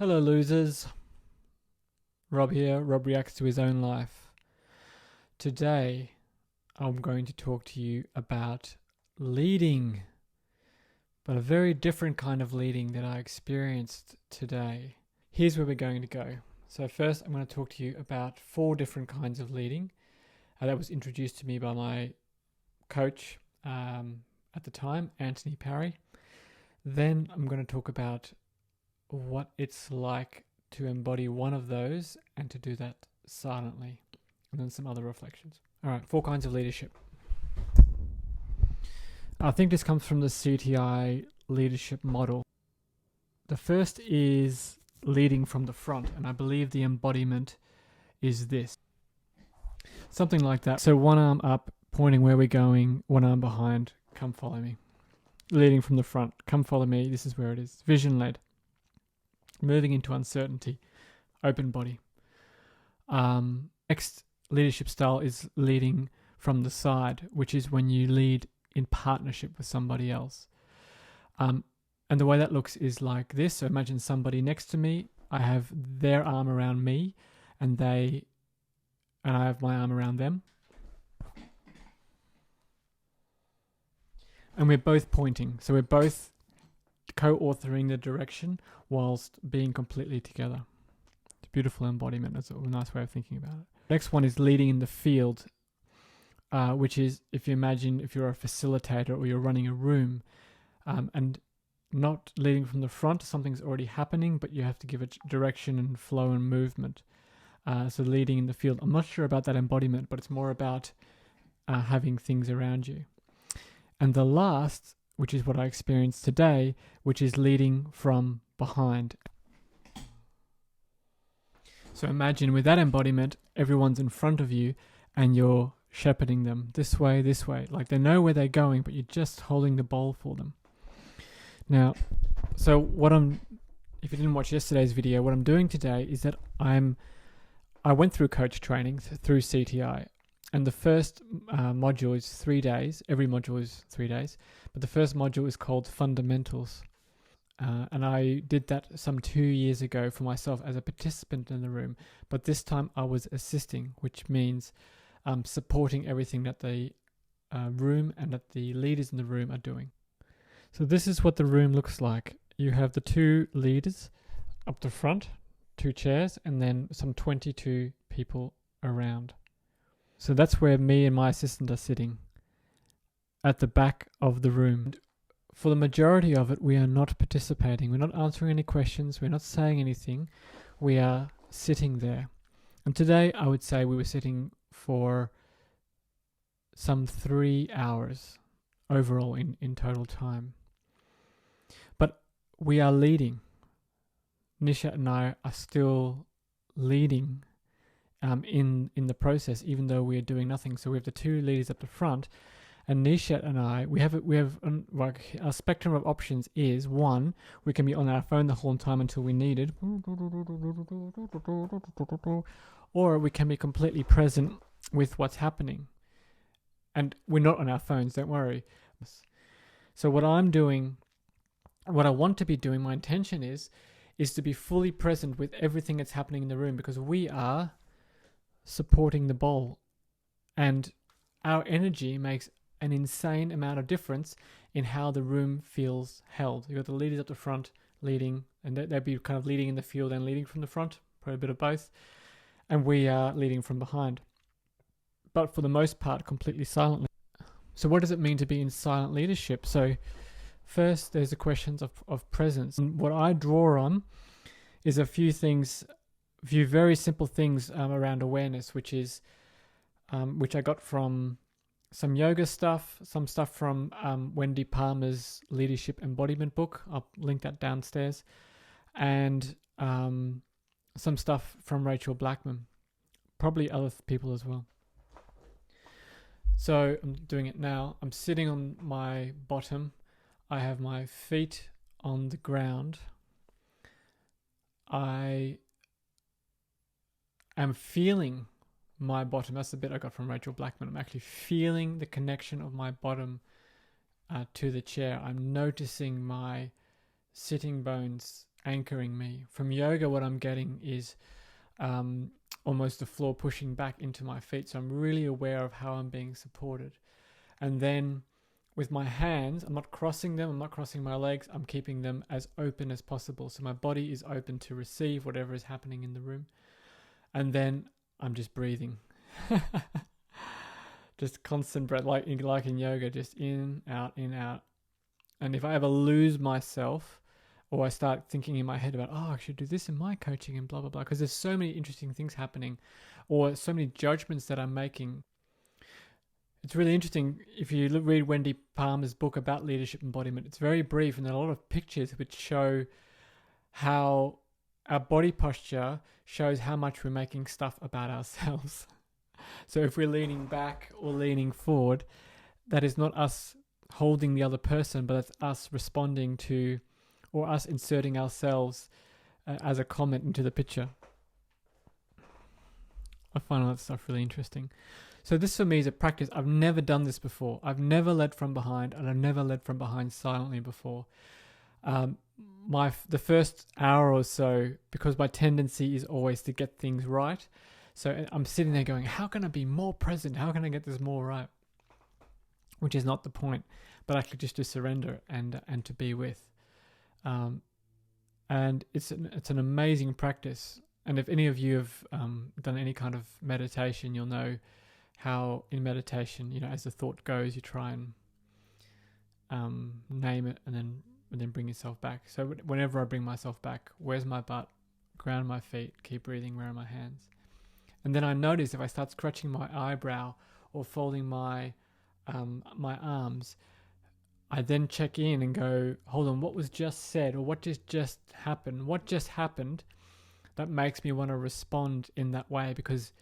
Hello, losers. Rob here. Rob reacts to his own life. Today, I'm going to talk to you about leading, but a very different kind of leading that I experienced today. Here's where we're going to go. So first, I'm going to talk to you about 4 different kinds of leading that was introduced to me by my coach at the time, Anthony Parry. Then I'm going to talk about what it's like to embody one of those and to do that silently, and then some other reflections. All right, 4 kinds of leadership. I think this comes from the CTI leadership model. The first is leading from the front, and I believe the embodiment is this. Something like that. So one arm up, pointing where we're going, one arm behind, come follow me. Leading from the front, come follow me, this is where it is. Vision led. Moving into uncertainty, open body. Next leadership style is leading from the side, which is when you lead in partnership with somebody else. And the way that looks is like this. So imagine somebody next to me. I have their arm around me, and I have my arm around them. And we're both pointing. So we're both co-authoring the direction whilst being completely together. It's a beautiful embodiment. That's a nice way of thinking about it. Next one is leading in the field, which is if you imagine if you're a facilitator or you're running a room, and not leading from the front, something's already happening, but you have to give it direction and flow and movement. So leading in the field. I'm not sure about that embodiment, but it's more about having things around you. And the last, which is what I experienced today, which is leading from behind. So imagine with that embodiment, everyone's in front of you and you're shepherding them this way. Like they know where they're going, but you're just holding the bowl for them. Now, so if you didn't watch yesterday's video, what I'm doing today is that I went through coach training through CTI. And the first module is 3 days. Every module is 3 days. But the first module is called Fundamentals. And I did that some 2 years ago for myself as a participant in the room. But this time I was assisting, which means supporting everything that the room and that the leaders in the room are doing. So this is what the room looks like. You have the 2 leaders up the front, 2 chairs, and then some 22 people around. So that's where me and my assistant are sitting, at the back of the room. For the majority of it, we are not participating. We're not answering any questions. We're not saying anything. We are sitting there. And today, I would say we were sitting for some 3 hours overall in total time. But we are leading. Nisha and I are still leading in the process, even though we are doing nothing. So we have the 2 leaders up the front, and Nisha and I, we have like our spectrum of options is 1, we can be on our phone the whole time until we need it, or we can be completely present with what's happening, and we're not on our phones. Don't worry. So what I'm doing, what I want to be doing, my intention is to be fully present with everything that's happening in the room, because we are supporting the bowl, and our energy makes an insane amount of difference in how the room feels held. You've got the leaders up the front leading, and they'd be kind of leading in the field and leading from the front, probably a bit of both, and we are leading from behind, but for the most part completely silently. So what does it mean to be in silent leadership? So first, there's the questions of presence, and what I draw on is a few very simple things around awareness, which I got from some yoga stuff, some stuff from Wendy Palmer's Leadership Embodiment book. I'll link that downstairs. And some stuff from Rachel Blackman. Probably other people as well. So I'm doing it now. I'm sitting on my bottom. I have my feet on the ground. I am feeling my bottom. That's the bit I got from Rachel Blackman. I'm actually feeling the connection of my bottom to the chair. I'm noticing my sitting bones anchoring me. From yoga, what I'm getting is almost the floor pushing back into my feet. So I'm really aware of how I'm being supported. And then with my hands, I'm not crossing them, I'm not crossing my legs, I'm keeping them as open as possible. So my body is open to receive whatever is happening in the room. And then I'm just breathing. Just constant breath, like in yoga, just in, out, in, out. And if I ever lose myself, or I start thinking in my head about, I should do this in my coaching and blah, blah, blah, because there's so many interesting things happening, or so many judgments that I'm making. It's really interesting. If you read Wendy Palmer's book about leadership embodiment, it's very brief and there are a lot of pictures which show how our body posture shows how much we're making stuff about ourselves. So if we're leaning back or leaning forward, that is not us holding the other person, but it's us responding to, or us inserting ourselves as a comment into the picture. I find all that stuff really interesting. So this for me is a practice. I've never done this before. I've never led from behind, and I've never led from behind silently before. The first hour or so, because my tendency is always to get things right. So I'm sitting there going, how can I be more present? How can I get this more right? Which is not the point, but actually just to surrender and to be with. And it's an amazing practice. And if any of you have done any kind of meditation, you'll know how in meditation, as the thought goes, you try and name it and then bring yourself back. So whenever I bring myself back, where's my butt? Ground my feet, keep breathing, where are my hands? And then I notice if I start scratching my eyebrow or folding my arms, I then check in and go, hold on, what was just said, or what just happened? What just happened that makes me want to respond in that way? Because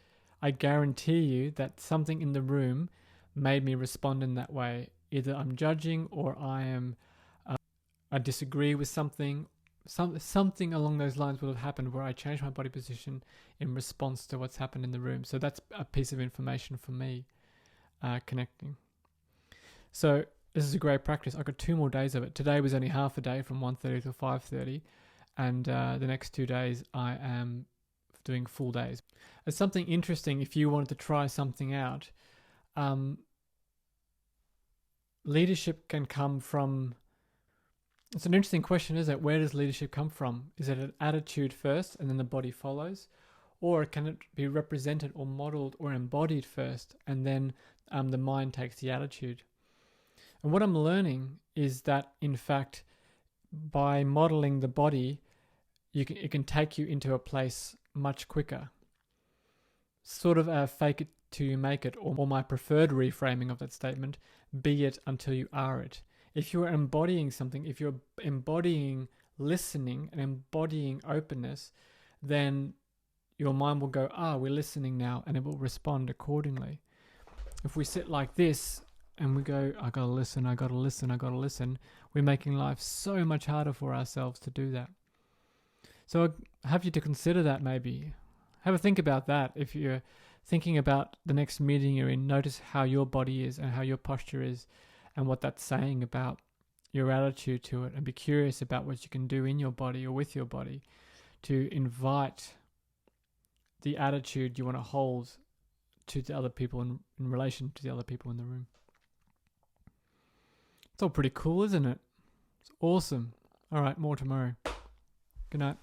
I guarantee you that something in the room made me respond in that way. Either I'm judging, or I disagree with something. Something along those lines would have happened where I changed my body position in response to what's happened in the room. So that's a piece of information for me connecting. So this is a great practice. I've got 2 more days of it. Today was only half a day from 1:30 to 5:30. And the next 2 days I am doing full days. It's something interesting if you wanted to try something out. Leadership can come from... It's an interesting question, isn't it? Where does leadership come from? Is it an attitude first and then the body follows? Or can it be represented or modeled or embodied first and then the mind takes the attitude? And what I'm learning is that, in fact, by modeling the body, it can take you into a place much quicker. Sort of a fake it till you make it, or my preferred reframing of that statement, be it until you are it. If you're embodying something, if you're embodying listening and embodying openness, then your mind will go, we're listening now, and it will respond accordingly. If we sit like this and we go, I gotta listen, we're making life so much harder for ourselves to do that. So I have you to consider that maybe. Have a think about that. If you're thinking about the next meeting you're in, notice how your body is and how your posture is and what that's saying about your attitude to it, and be curious about what you can do in your body or with your body to invite the attitude you want to hold to the other people in relation to the other people in the room. It's all pretty cool, isn't it? It's awesome. All right, more tomorrow. Good night.